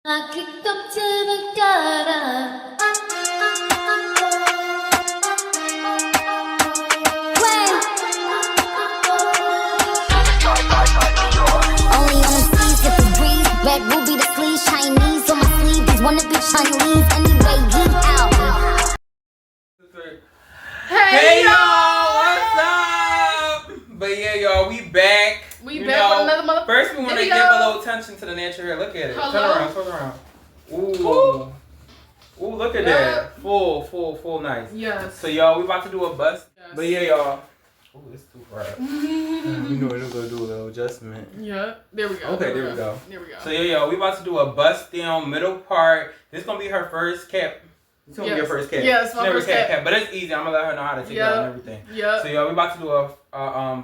I kicked up to the gutter. Only on the seas, get the breeze. Red ruby, the sleeves, Chinese on my sleeves. Wanna be Chinese anyway, geek out. Hey y'all, what's up? But yeah, y'all, we back. We back with another motherfucker. First, we want to give a little attention to the natural hair. Look at it. Hello? Turn around. Ooh. Ooh, look at that. Full, nice. Yes. So y'all, we about to do a bust. Yes. But yeah, y'all. Ooh, it's too bright. You know we're gonna do a little adjustment. Yeah. There we go. Okay, there we go. There we go. So yeah, y'all, we about to do a bust down middle part. This gonna be her first cap. It's gonna be your first cap. Yeah, it's my first cap. But it's easy. I'm gonna let her know how to take it out and everything. Yeah. So y'all, we about to do a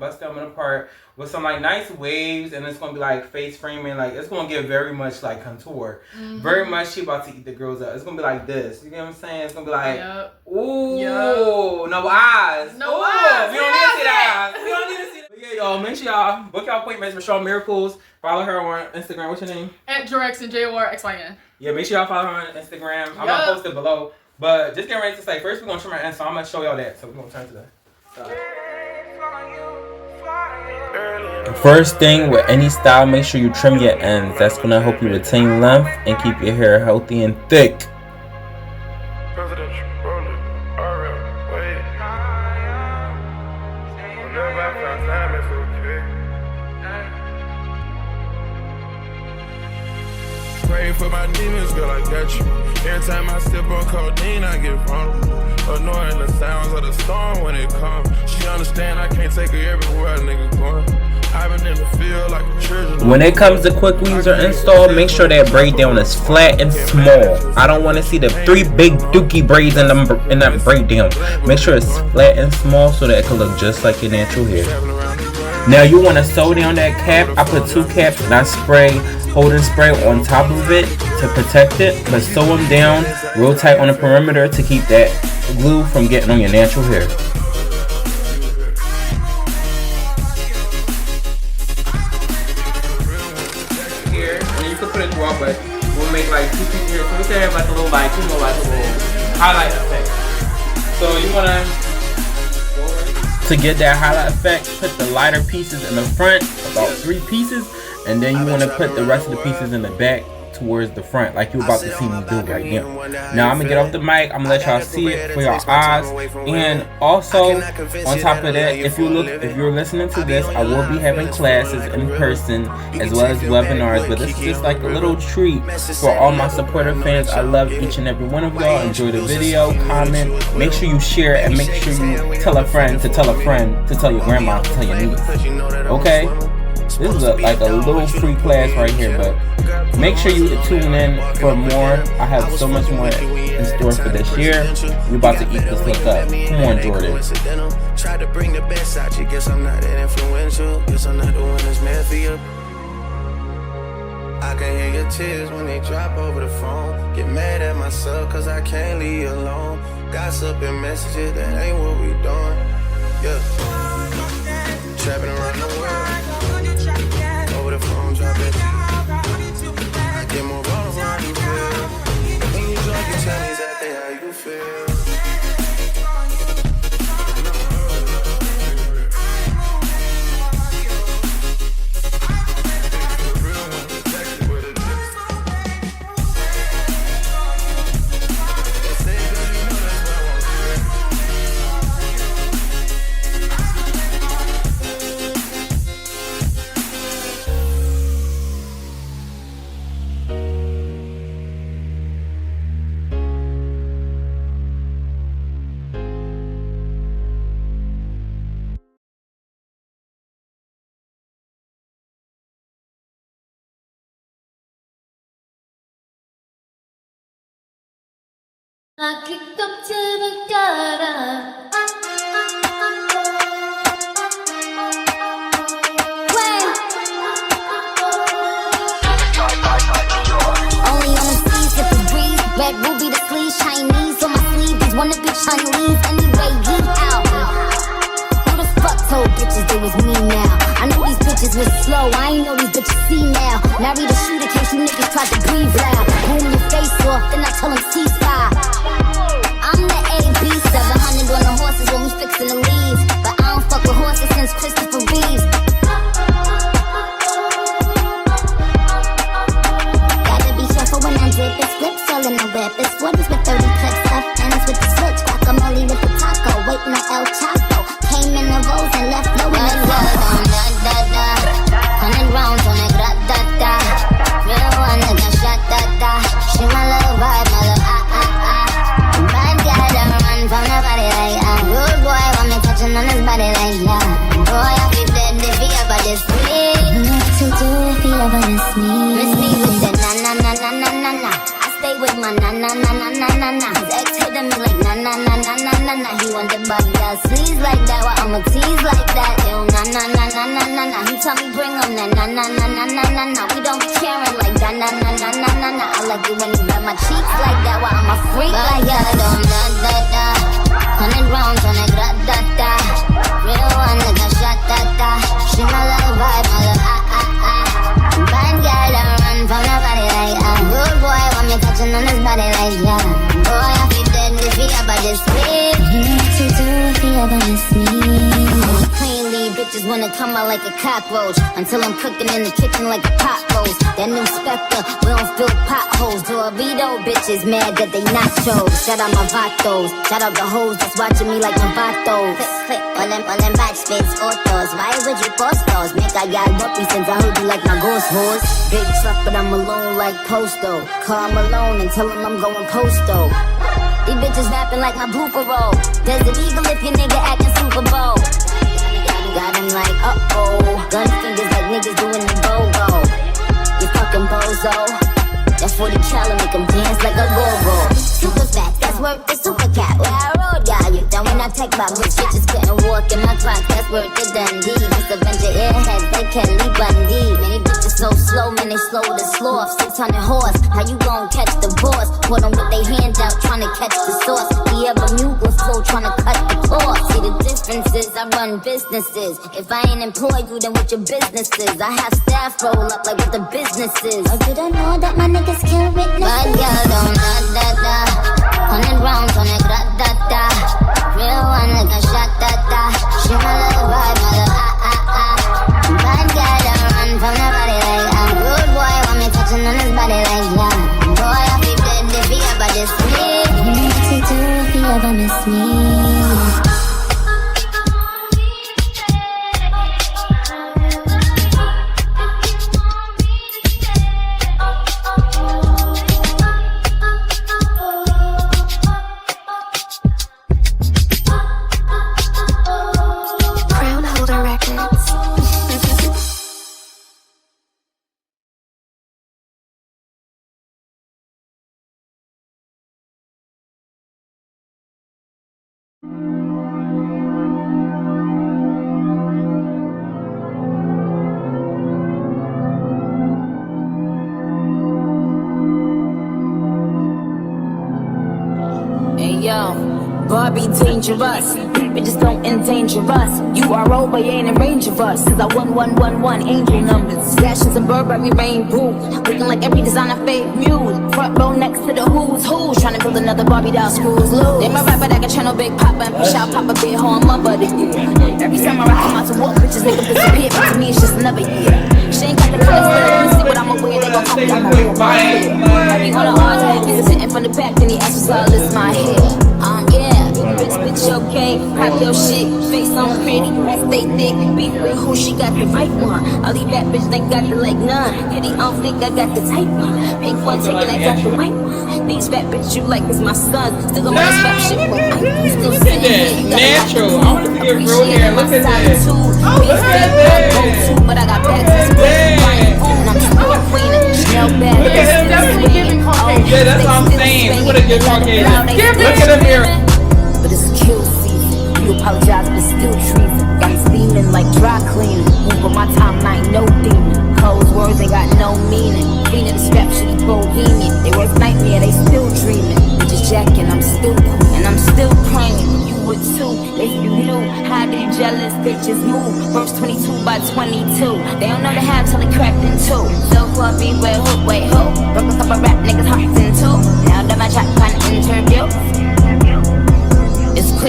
bust down middle part with some like nice waves, and it's gonna be like face framing. Like it's gonna give very much like contour. Very much she about to eat the girls up. It's gonna be like this. You get what I'm saying? It's gonna be like, ooh, no eyes. No ooh, eyes. We don't need to see the eyes. We don't need to see. But yeah, y'all, make sure y'all book y'all appointments with Roshanmiracles. Follow her on Instagram. What's your name? At Jorexon, JORXYN. Yeah, make sure y'all follow her on Instagram. I'm gonna post it below. But just getting ready to say, first we're gonna trim her end, so I'm gonna show y'all that. So we're gonna turn to the side. First thing with any style, make sure you trim your ends. That's gonna help you retain length and keep your hair healthy and thick. Pray for my demons, girl, I got you. Every time I sip on codeine, I get vulnerable. Annoying the sounds of the storm when it comes. She understand I can't take her everywhere a nigga going. I've been in the field like a children. When it comes to quick weaves or install, make sure that braid down is flat and small. I don't want to see the 3 big dookie braids in that braid down. Make sure it's flat and small so that it can look just like your natural hair. Now you want to sew down that cap. I put 2 caps and I spray holding spray on top of it to protect it, but sew them down real tight on the perimeter to keep that glue from getting on your natural hair. Here, and you can put it through, but we'll make like 2 pieces here, so we can have like a little highlight effect. So you want to get that highlight effect, put the lighter pieces in the front, about 3 pieces, and then you want to put the rest of the pieces in the back towards the front, like you're about to see me do right now. Now I'm gonna get off the mic. I'm gonna let y'all see it for your eyes. And also, on top of that, if you're listening to this, I will be having classes in person as well as webinars. But this is just like a little treat for all my supportive fans. I love each and every one of y'all. Enjoy the video, comment, make sure you share, and make sure you tell a friend to tell a friend to tell your grandma to tell your niece. Okay? This is like a little free class right here, but make sure you tune in for more. I have so much more in store for this year. We're about to eat this look up. Come on, Jordan. Try to bring the best out you. Guess I'm not that influential. Guess I'm not the one that's meant for you. I can hear your tears when they drop over the phone. Get mad at myself cause I can't leave you alone. Gossip and messages, that ain't what we doing. Yeah. Trapping around the world. Over the phone, drop it. I get more vulnerable around you feel. When you drunk, you tell me exactly how you feel. I kicked up to the gutter. Only on the seas, get the breeze. Red ruby, the sleeves, Chinese on my sleeves. Wanna be Chinese anyway, geek out. Who the fuck told bitches it was me now? I know these bitches was slow. I ain't know these bitches see now. Married a shooter, can't you niggas tried to breathe loud. Boom your face off, then I tell him ceasefire. I'm the AB, 700 on the horses when we fixin' to leave. But I don't fuck with horses since Christopher Reeves. Gotta be careful when I dip, it's flips all in the whip. It's 40s with 30 clips, FNs with the switch. Guacamole with the taco, waiting on El Chapo. Came in the rolls and left low in the da. 100 rounds on it, da. Real one nigga shot, da. She my little vibe, my little bad guy that run from the body like Good boy want me touching on his body like Boy, I feel dead if he ever this me. What to do if he ever miss me? Miss me with the na. I stay with my na. His ex hitting me like na. He want the body that sleaze like that, well I'ma tease like that. Ew, na. He tell me bring him that na. We don't be caring like that, na. I like it when you grab my cheeks like that, well I'm a freak like that. Da. 100 rounds on it, da. Real one nigga shot, da. She my little vibe, my little bad girl that run from the body like Good boy want me touching on his body like Boy, I feel dead if he ever this me. What to do if he ever miss me? Clean leave, bitches wanna come out like a cockroach until I'm cooking in the kitchen like a pot roast. That new Spectre, we don't fill potholes. Dorito bitches mad that they nachos. Shout out my vatos, shout out the hoes that's watching me like Novatos. Click, all them backspace autos. Why would you post those? Make I got lucky since I heard you like my ghost horse. Big truck but I'm alone like Posto. Call him alone and tell him I'm going Posto. These bitches rapping like my blooper roll. Desert Eagle if your nigga acting Super Bowl. Got him like uh-oh. Gun fingers like niggas doing the go-go. You fucking bozo. That 40 cal make him dance like a go-go. Super fat, that's worth the super cat. Where I rode, yeah, you done when I take back. Rich bitches couldn't walk in my clock, that's worth the Dundee. This Avenger airheads, they Kelly Bundy. Many bitches so slow, man, they slow to sloth. 600 horse, how you gon' catch the boss? Put them with their hands out, tryna catch the sauce. We ever mute with flow, tryna cut the course. See the differences, I run businesses. If I ain't employed you, then what your business is? I have staff roll up like what the business is. Or did I know that my niggas kill witnesses? But girl, don't da. 100 rounds on it, da. Real one nigga shot, da. She my little vibe, my little bad guy that run from the body like Good boy want me touching on his body like Boy, I feel dead if he ever diss me. What to do if he ever miss me? Barbie dangerous, bitches don't endanger us. You are over, you ain't in range of us. Cause I 1111 angel numbers. Dashes and Burberry rainbow. Looking like every designer fake mule. Front row next to the who's who. Trying to build another Barbie doll, screws loose. They my rapper that can channel Big Papa and push out Papa Big Ho on my buddy. Every summer I come out to walk, bitches niggas disappear. But to me it's just another year. She ain't got the colors, let me see what I'ma wear. They gon' call me like my real Heavy on the odds, niggas sitting from the back, then he asks what's all this my hair. Yeah, bitch, okay, pop your shit, face on pretty, stay thick, be with who she got the right one. All these bad bitches ain't got the like none. Kitty on thick, I got the type one. Pink one taking, I got the white one. These fat bitches you like is my son. Still gon' rap rap shit when I'm still sitting here. Natural. I want to get real here. Look at this. Oh, look at this. But I got bags and and I'm still a queen. Look at him, definitely giving Caucasian. Yeah, that's what I'm saying. You would have given Caucasian. Look at him here. But it's kill season. You apologize, but still treason. Got steaming like dry cleaning. Move on my timeline, no demon. Cold words, they got no meaning. Cleaning the strap, shitty bohemian. They work nightmare, they still dreaming. Just jacking, I'm still cool, and I'm still praying. You would too, if you knew how they jealous bitches move. Verse 22 by 22. They don't know the half till they cracked in two. So far, be where hook, wait, hope.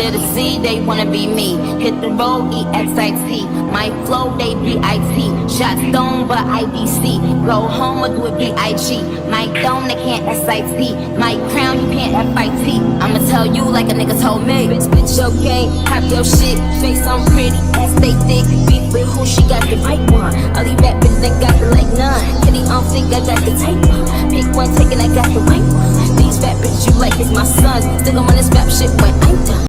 clear to see they wanna be me. Hit the road, EXIT. My flow, they BIT. Shot stone, but IDC. Go home or do it BIG. My dome, they can't SIT. My crown, you can't FIT. I'ma tell you like a nigga told me. Bitch, okay, pop your shit. Face on pretty, ass stay thick. Beef with who she got the right one. All these